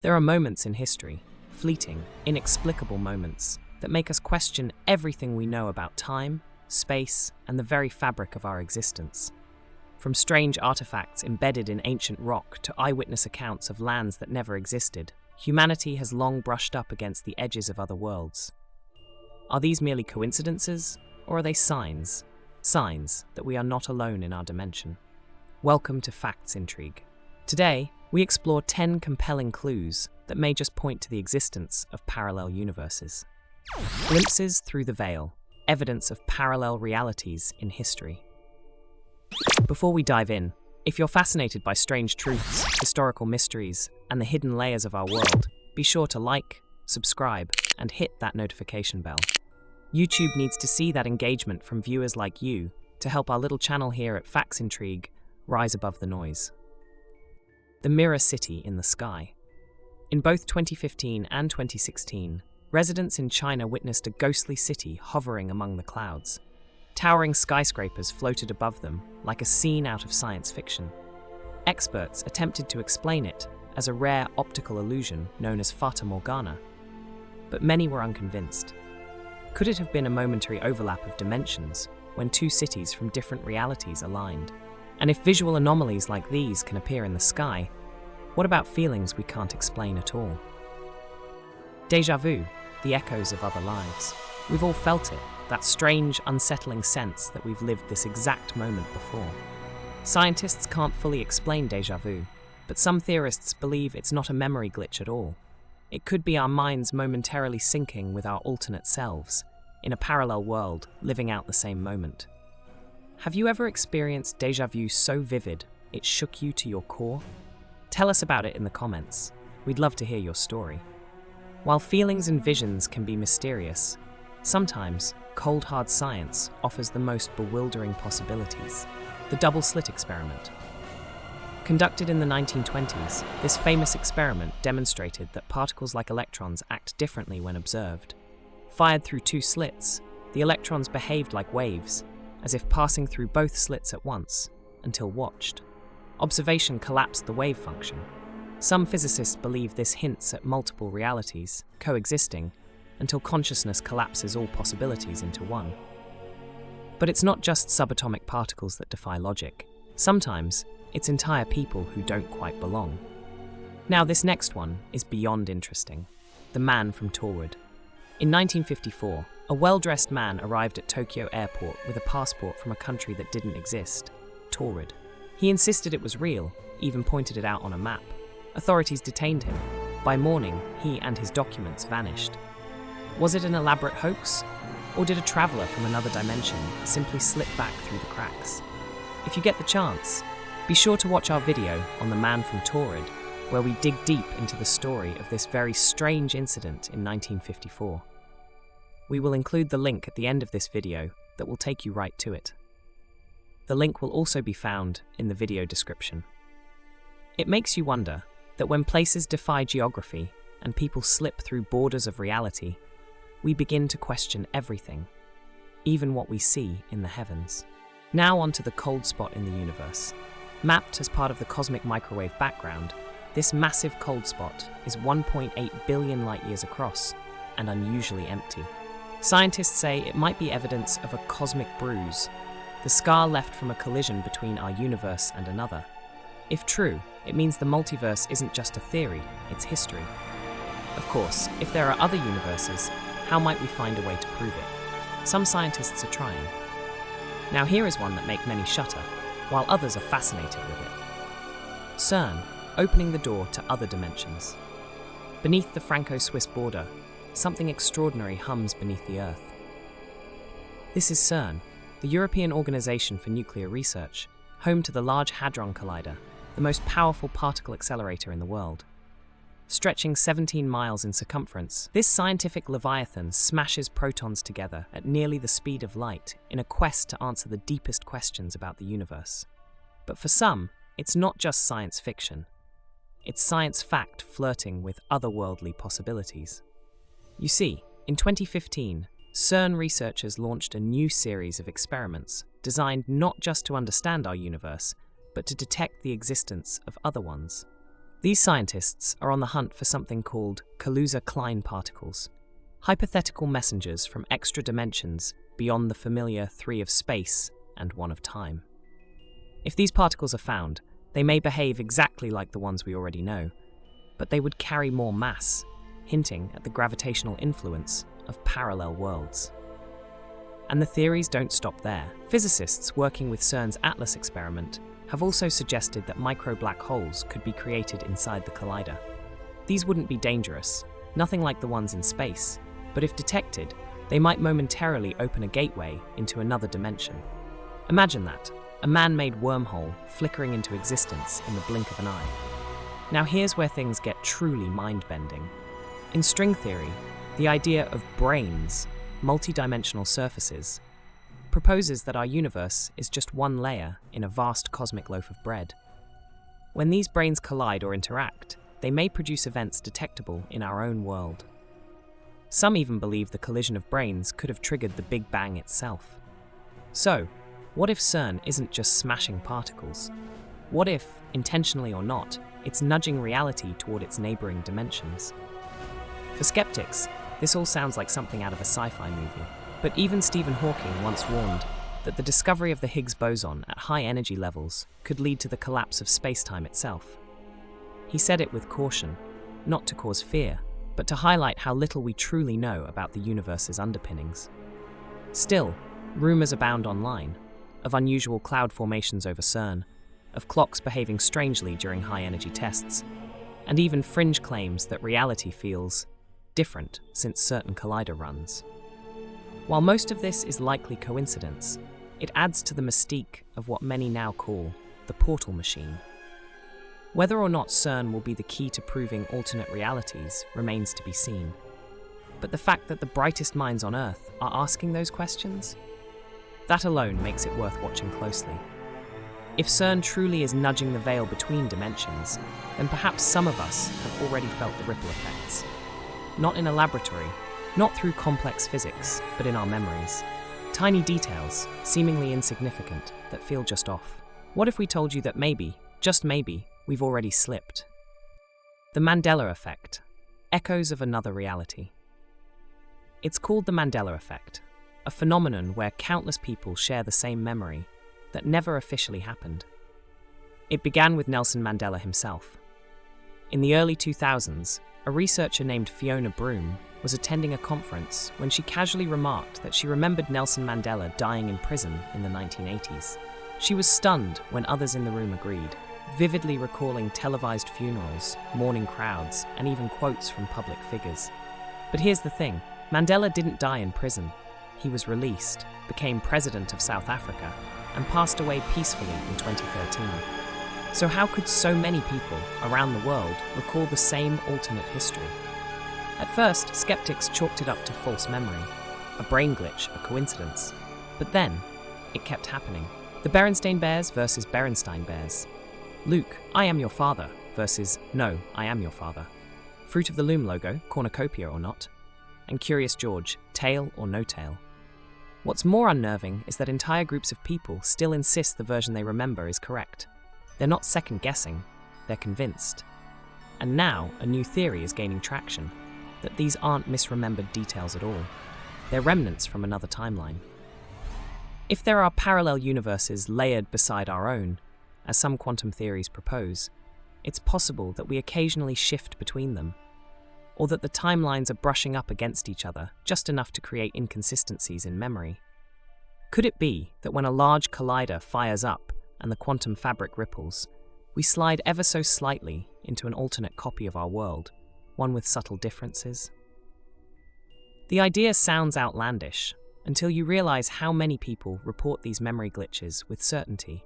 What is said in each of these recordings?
There are moments in history, fleeting, inexplicable moments, that make us question everything we know about time, space, and the very fabric of our existence. From strange artifacts embedded in ancient rock to eyewitness accounts of lands that never existed, humanity has long brushed up against the edges of other worlds. Are these merely coincidences, or are they signs? Signs that we are not alone in our dimension. Welcome to Facts Intrigue. Today, we explore 10 compelling clues that may just point to the existence of parallel universes. Glimpses through the veil, evidence of parallel realities in history. Before we dive in, if you're fascinated by strange truths, historical mysteries, and the hidden layers of our world, be sure to like, subscribe, and hit that notification bell. YouTube needs to see that engagement from viewers like you to help our little channel here at Facts Intrigue rise above the noise. The Mirror City in the Sky. In both 2015 and 2016, residents in China witnessed a ghostly city hovering among the clouds. Towering skyscrapers floated above them like a scene out of science fiction. Experts attempted to explain it as a rare optical illusion known as Fata Morgana, but many were unconvinced. Could it have been a momentary overlap of dimensions when two cities from different realities aligned? And if visual anomalies like these can appear in the sky, what about feelings we can't explain at all? Déjà vu, the echoes of other lives. We've all felt it, that strange, unsettling sense that we've lived this exact moment before. Scientists can't fully explain déjà vu, but some theorists believe it's not a memory glitch at all. It could be our minds momentarily syncing with our alternate selves, in a parallel world, living out the same moment. Have you ever experienced déjà vu so vivid, it shook you to your core? Tell us about it in the comments. We'd love to hear your story. While feelings and visions can be mysterious, sometimes cold hard science offers the most bewildering possibilities. The double slit experiment. Conducted in the 1920s, this famous experiment demonstrated that particles like electrons act differently when observed. Fired through two slits, the electrons behaved like waves, as if passing through both slits at once, until watched. Observation collapsed the wave function. Some physicists believe this hints at multiple realities, coexisting, until consciousness collapses all possibilities into one. But it's not just subatomic particles that defy logic. Sometimes, it's entire people who don't quite belong. Now, this next one is beyond interesting. The man from Torwood. In 1954, a well-dressed man arrived at Tokyo Airport with a passport from a country that didn't exist, Torwood. He insisted it was real, even pointed it out on a map. Authorities detained him. By morning, he and his documents vanished. Was it an elaborate hoax? Or did a traveller from another dimension simply slip back through the cracks? If you get the chance, be sure to watch our video on the man from Torwood, where we dig deep into the story of this very strange incident in 1954. We will include the link at the end of this video that will take you right to it. The link will also be found in the video description. It makes you wonder that when places defy geography and people slip through borders of reality, we begin to question everything, even what we see in the heavens. Now onto the cold spot in the universe. Mapped as part of the cosmic microwave background, this massive cold spot is 1.8 billion light-years across and unusually empty. Scientists say it might be evidence of a cosmic bruise, the scar left from a collision between our universe and another. If true, it means the multiverse isn't just a theory, it's history. Of course, if there are other universes, how might we find a way to prove it? Some scientists are trying. Now here is one that makes many shudder, while others are fascinated with it. CERN, opening the door to other dimensions. Beneath the Franco-Swiss border, something extraordinary hums beneath the Earth. This is CERN, the European Organization for Nuclear Research, home to the Large Hadron Collider, the most powerful particle accelerator in the world. Stretching 17 miles in circumference, this scientific leviathan smashes protons together at nearly the speed of light in a quest to answer the deepest questions about the universe. But for some, it's not just science fiction. It's science fact flirting with otherworldly possibilities. You see, in 2015, CERN researchers launched a new series of experiments designed not just to understand our universe, but to detect the existence of other ones. These scientists are on the hunt for something called Kaluza-Klein particles, hypothetical messengers from extra dimensions beyond the familiar 3 of space and 1 of time. If these particles are found, they may behave exactly like the ones we already know, but they would carry more mass, hinting at the gravitational influence of parallel worlds. And the theories don't stop there. Physicists working with CERN's Atlas experiment have also suggested that micro-black holes could be created inside the collider. These wouldn't be dangerous, nothing like the ones in space, but if detected, they might momentarily open a gateway into another dimension. Imagine that, a man-made wormhole flickering into existence in the blink of an eye. Now here's where things get truly mind-bending. In string theory, the idea of brains, multi-dimensional surfaces, proposes that our universe is just one layer in a vast cosmic loaf of bread. When these brains collide or interact, they may produce events detectable in our own world. Some even believe the collision of brains could have triggered the Big Bang itself. So, what if CERN isn't just smashing particles? What if, intentionally or not, it's nudging reality toward its neighboring dimensions? For skeptics, this all sounds like something out of a sci-fi movie. But even Stephen Hawking once warned that the discovery of the Higgs boson at high energy levels could lead to the collapse of space-time itself. He said it with caution, not to cause fear, but to highlight how little we truly know about the universe's underpinnings. Still, rumors abound online, of unusual cloud formations over CERN, of clocks behaving strangely during high-energy tests, and even fringe claims that reality feels different since certain collider runs. While most of this is likely coincidence, it adds to the mystique of what many now call the portal machine. Whether or not CERN will be the key to proving alternate realities remains to be seen. But the fact that the brightest minds on Earth are asking those questions, that alone makes it worth watching closely. If CERN truly is nudging the veil between dimensions, then perhaps some of us have already felt the ripple effects. Not in a laboratory, not through complex physics, but in our memories. Tiny details, seemingly insignificant, that feel just off. What if we told you that maybe, just maybe, we've already slipped? The Mandela Effect. Echoes of another reality. It's called the Mandela Effect, a phenomenon where countless people share the same memory that never officially happened. It began with Nelson Mandela himself. In the early 2000s, a researcher named Fiona Broome was attending a conference when she casually remarked that she remembered Nelson Mandela dying in prison in the 1980s. She was stunned when others in the room agreed, vividly recalling televised funerals, mourning crowds, and even quotes from public figures. But here's the thing, Mandela didn't die in prison. He was released, became president of South Africa, and passed away peacefully in 2013. So how could so many people around the world recall the same alternate history? At first, skeptics chalked it up to false memory, a brain glitch, a coincidence. But then, it kept happening. The Berenstain Bears versus Berenstein Bears. Luke, I am your father, versus No, I am your father. Fruit of the Loom logo, cornucopia or not. And Curious George, tail or no tail. What's more unnerving is that entire groups of people still insist the version they remember is correct. They're not second-guessing, they're convinced. And now, a new theory is gaining traction, that these aren't misremembered details at all. They're remnants from another timeline. If there are parallel universes layered beside our own, as some quantum theories propose, it's possible that we occasionally shift between them, or that the timelines are brushing up against each other just enough to create inconsistencies in memory. Could it be that when a large collider fires up and the quantum fabric ripples, we slide ever so slightly into an alternate copy of our world, one with subtle differences? The idea sounds outlandish until you realize how many people report these memory glitches with certainty,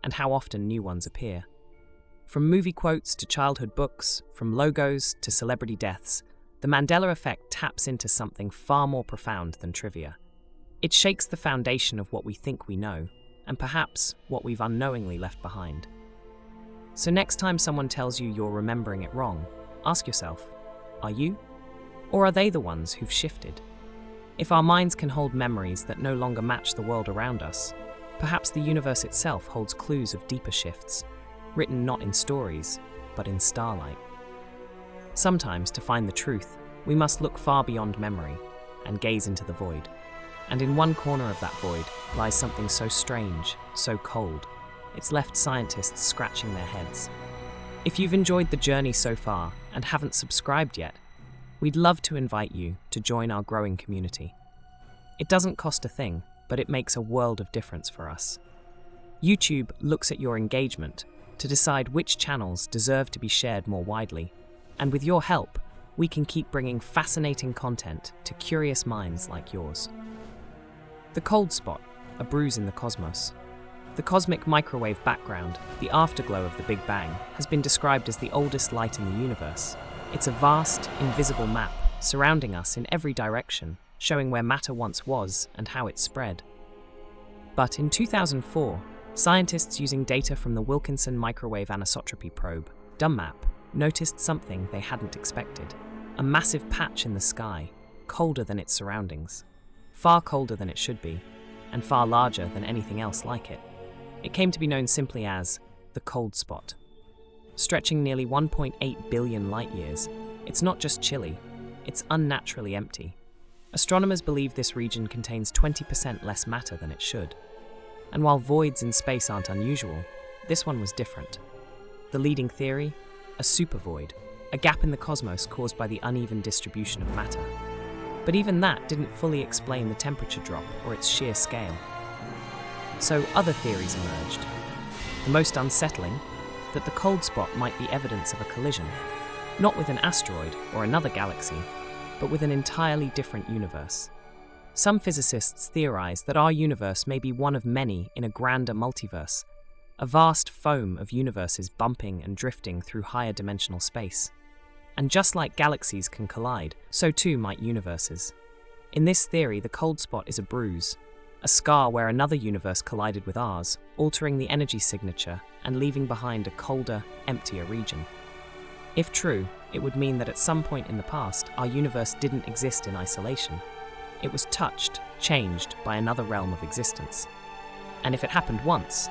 and how often new ones appear. From movie quotes to childhood books, from logos to celebrity deaths, the Mandela Effect taps into something far more profound than trivia. It shakes the foundation of what we think we know, and perhaps what we've unknowingly left behind. So next time someone tells you you're remembering it wrong, ask yourself, are you? Or are they the ones who've shifted? If our minds can hold memories that no longer match the world around us, perhaps the universe itself holds clues of deeper shifts, written not in stories, but in starlight. Sometimes, to find the truth, we must look far beyond memory and gaze into the void. And in one corner of that void lies something so strange, so cold, it's left scientists scratching their heads. If you've enjoyed the journey so far and haven't subscribed yet, we'd love to invite you to join our growing community. It doesn't cost a thing, but it makes a world of difference for us. YouTube looks at your engagement to decide which channels deserve to be shared more widely, and with your help, we can keep bringing fascinating content to curious minds like yours. The cold spot, a bruise in the cosmos. The cosmic microwave background, the afterglow of the Big Bang, has been described as the oldest light in the universe. It's a vast, invisible map surrounding us in every direction, showing where matter once was and how it spread. But in 2004, scientists using data from the Wilkinson Microwave Anisotropy Probe, DUMMAP, noticed something they hadn't expected. A massive patch in the sky, colder than its surroundings. Far colder than it should be, and far larger than anything else like it. It came to be known simply as the cold spot. Stretching nearly 1.8 billion light-years, it's not just chilly, it's unnaturally empty. Astronomers believe this region contains 20% less matter than it should. And while voids in space aren't unusual, this one was different. The leading theory? A supervoid, a gap in the cosmos caused by the uneven distribution of matter. But even that didn't fully explain the temperature drop or its sheer scale. So other theories emerged. The most unsettling, that the cold spot might be evidence of a collision, not with an asteroid or another galaxy, but with an entirely different universe. Some physicists theorize that our universe may be one of many in a grander multiverse, a vast foam of universes bumping and drifting through higher dimensional space. And just like galaxies can collide, so too might universes. In this theory, the cold spot is a bruise, a scar where another universe collided with ours, altering the energy signature and leaving behind a colder, emptier region. If true, it would mean that at some point in the past, our universe didn't exist in isolation. It was touched, changed by another realm of existence. And if it happened once,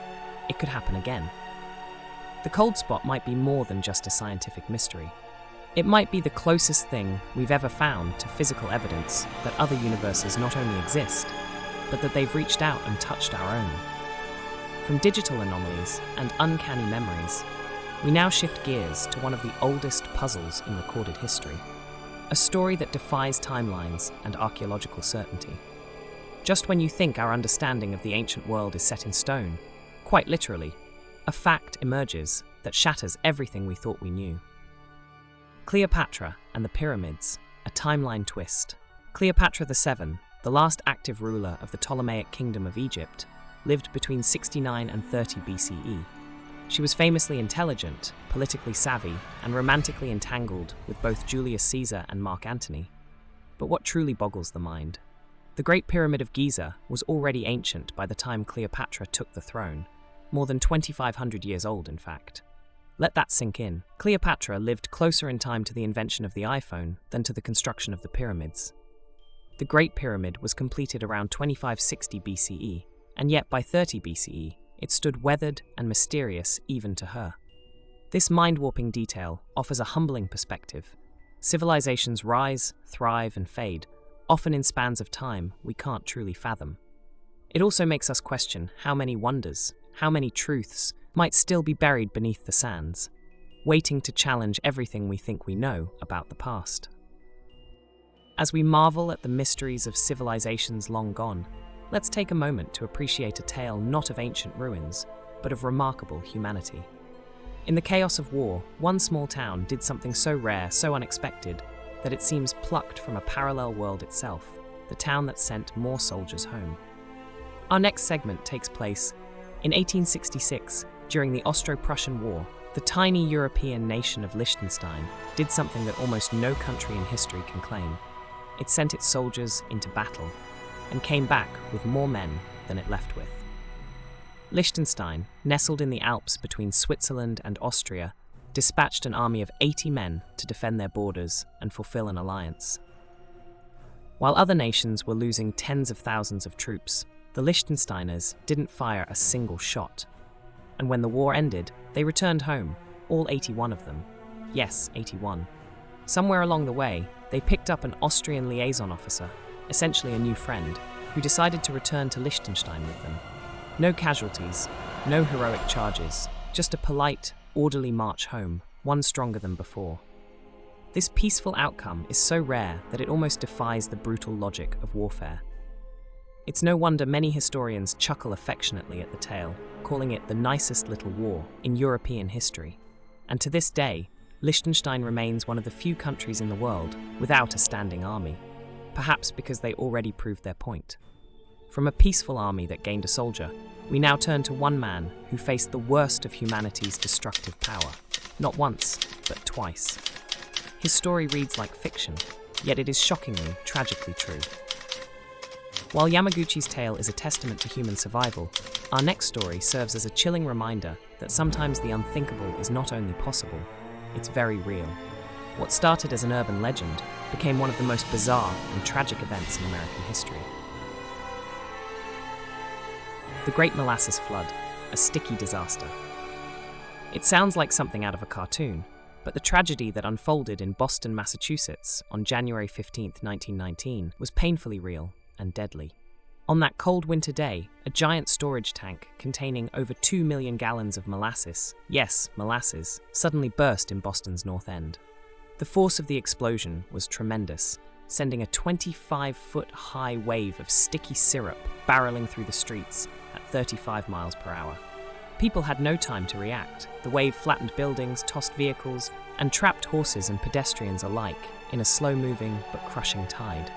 it could happen again. The cold spot might be more than just a scientific mystery. It might be the closest thing we've ever found to physical evidence that other universes not only exist, but that they've reached out and touched our own. From digital anomalies and uncanny memories, we now shift gears to one of the oldest puzzles in recorded history, a story that defies timelines and archaeological certainty. Just when you think our understanding of the ancient world is set in stone, quite literally, a fact emerges that shatters everything we thought we knew. Cleopatra and the Pyramids, a timeline twist. Cleopatra VII, the last active ruler of the Ptolemaic Kingdom of Egypt, lived between 69 and 30 BCE. She was famously intelligent, politically savvy, and romantically entangled with both Julius Caesar and Mark Antony. But what truly boggles the mind? The Great Pyramid of Giza was already ancient by the time Cleopatra took the throne, more than 2,500 years old, in fact. Let that sink in. Cleopatra lived closer in time to the invention of the iPhone than to the construction of the pyramids. The Great Pyramid was completed around 2560 BCE, and yet by 30 BCE, it stood weathered and mysterious even to her. This mind-warping detail offers a humbling perspective. Civilizations rise, thrive, and fade, often in spans of time we can't truly fathom. It also makes us question how many wonders, how many truths might still be buried beneath the sands, waiting to challenge everything we think we know about the past. As we marvel at the mysteries of civilizations long gone, let's take a moment to appreciate a tale not of ancient ruins, but of remarkable humanity. In the chaos of war, one small town did something so rare, so unexpected, that it seems plucked from a parallel world itself, the town that sent more soldiers home. Our next segment takes place in 1866, during the Austro-Prussian War. The tiny European nation of Liechtenstein did something that almost no country in history can claim. It sent its soldiers into battle and came back with more men than it left with. Liechtenstein, nestled in the Alps between Switzerland and Austria, dispatched an army of 80 men to defend their borders and fulfill an alliance. While other nations were losing tens of thousands of troops, the Liechtensteiners didn't fire a single shot. And when the war ended, they returned home, all 81 of them. Yes, 81. Somewhere along the way, they picked up an Austrian liaison officer, essentially a new friend, who decided to return to Liechtenstein with them. No casualties, no heroic charges, just a polite, orderly march home, one stronger than before. This peaceful outcome is so rare that it almost defies the brutal logic of warfare. It's no wonder many historians chuckle affectionately at the tale, calling it the nicest little war in European history. And to this day, Liechtenstein remains one of the few countries in the world without a standing army, perhaps because they already proved their point. From a peaceful army that gained a soldier, we now turn to one man who faced the worst of humanity's destructive power, not once, but twice. His story reads like fiction, yet it is shockingly, tragically true. While Yamaguchi's tale is a testament to human survival, our next story serves as a chilling reminder that sometimes the unthinkable is not only possible, it's very real. What started as an urban legend became one of the most bizarre and tragic events in American history. The Great Molasses Flood, a sticky disaster. It sounds like something out of a cartoon, but the tragedy that unfolded in Boston, Massachusetts on January 15, 1919 was painfully real and deadly. On that cold winter day, a giant storage tank containing over 2 million gallons of molasses, yes, molasses, suddenly burst in Boston's North End. The force of the explosion was tremendous, sending a 25-foot-high wave of sticky syrup barreling through the streets at 35 miles per hour. People had no time to react. The wave flattened buildings, tossed vehicles, and trapped horses and pedestrians alike in a slow-moving but crushing tide.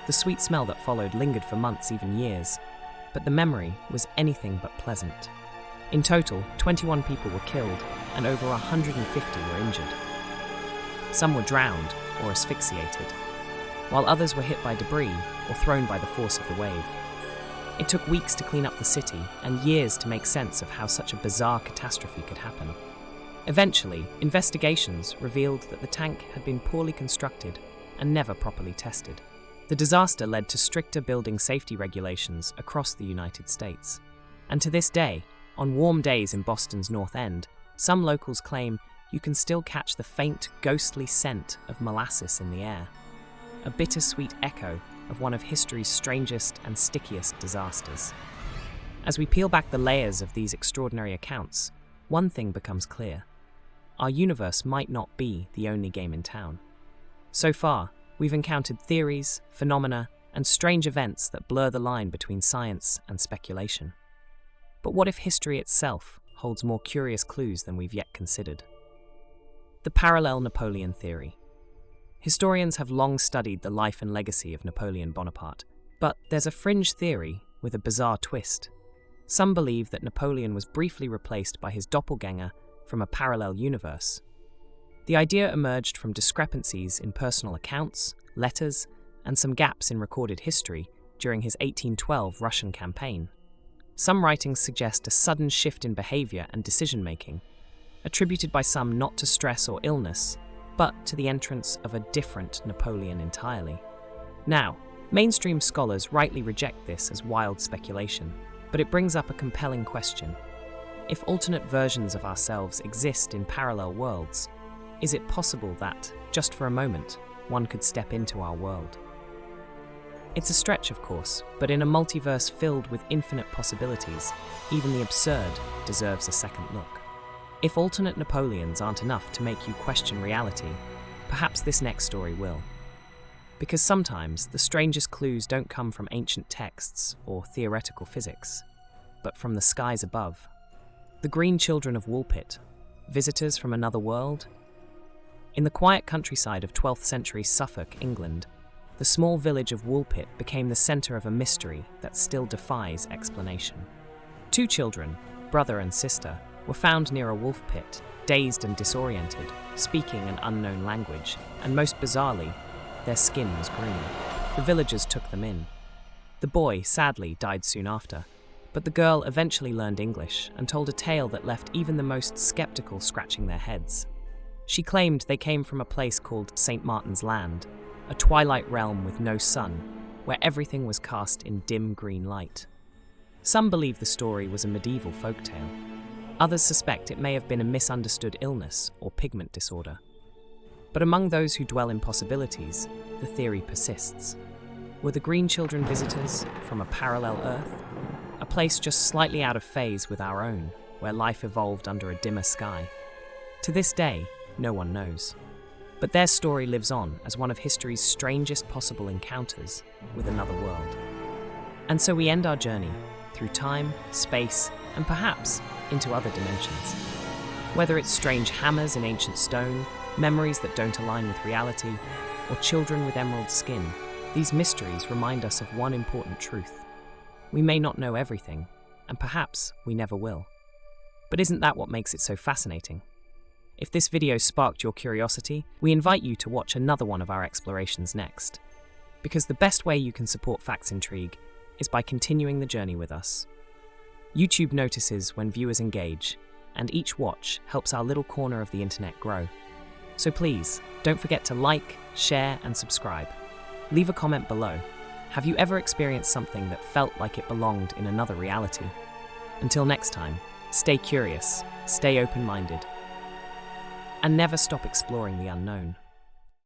The sweet smell that followed lingered for months, even years, but the memory was anything but pleasant. In total, 21 people were killed and over 150 were injured. Some were drowned or asphyxiated, while others were hit by debris or thrown by the force of the wave. It took weeks to clean up the city and years to make sense of how such a bizarre catastrophe could happen. Eventually, investigations revealed that the tank had been poorly constructed and never properly tested. The disaster led to stricter building safety regulations across the United States. And to this day, on warm days in Boston's North End, some locals claim you can still catch the faint, ghostly scent of molasses in the air, a bittersweet echo of one of history's strangest and stickiest disasters. As we peel back the layers of these extraordinary accounts, one thing becomes clear. Our universe might not be the only game in town. So far, we've encountered theories, phenomena, and strange events that blur the line between science and speculation. But what if history itself holds more curious clues than we've yet considered? The parallel Napoleon theory. Historians have long studied the life and legacy of Napoleon Bonaparte, but there's a fringe theory with a bizarre twist. Some believe that Napoleon was briefly replaced by his doppelganger from a parallel universe. The idea emerged from discrepancies in personal accounts, letters, and some gaps in recorded history during his 1812 Russian campaign. Some writings suggest a sudden shift in behavior and decision-making, attributed by some not to stress or illness, but to the entrance of a different Napoleon entirely. Now, mainstream scholars rightly reject this as wild speculation, but it brings up a compelling question. If alternate versions of ourselves exist in parallel worlds, is it possible that, just for a moment, one could step into our world? It's a stretch, of course, but in a multiverse filled with infinite possibilities, even the absurd deserves a second look. If alternate Napoleons aren't enough to make you question reality, perhaps this next story will. Because sometimes the strangest clues don't come from ancient texts or theoretical physics, but from the skies above. The Green Children of Woolpit, visitors from another world? In the quiet countryside of 12th century Suffolk, England, the small village of Woolpit became the centre of a mystery that still defies explanation. Two children, brother and sister, were found near a wolf pit, dazed and disoriented, speaking an unknown language, and most bizarrely, their skin was green. The villagers took them in. The boy, sadly, died soon after, but the girl eventually learned English and told a tale that left even the most skeptical scratching their heads. She claimed they came from a place called St. Martin's Land, a twilight realm with no sun, where everything was cast in dim green light. Some believe the story was a medieval folktale. Others suspect it may have been a misunderstood illness or pigment disorder. But among those who dwell in possibilities, the theory persists. Were the Green Children visitors from a parallel Earth? A place just slightly out of phase with our own, where life evolved under a dimmer sky? To this day, no one knows. But their story lives on as one of history's strangest possible encounters with another world. And so we end our journey through time, space, and perhaps into other dimensions. Whether it's strange hammers in ancient stone, memories that don't align with reality, or children with emerald skin, these mysteries remind us of one important truth. We may not know everything, and perhaps we never will. But isn't that what makes it so fascinating? If this video sparked your curiosity, we invite you to watch another one of our explorations next. Because the best way you can support Facts Intrigue is by continuing the journey with us. YouTube notices when viewers engage, and each watch helps our little corner of the internet grow. So please, don't forget to like, share, and subscribe. Leave a comment below. Have you ever experienced something that felt like it belonged in another reality? Until next time, stay curious, stay open-minded, and never stop exploring the unknown.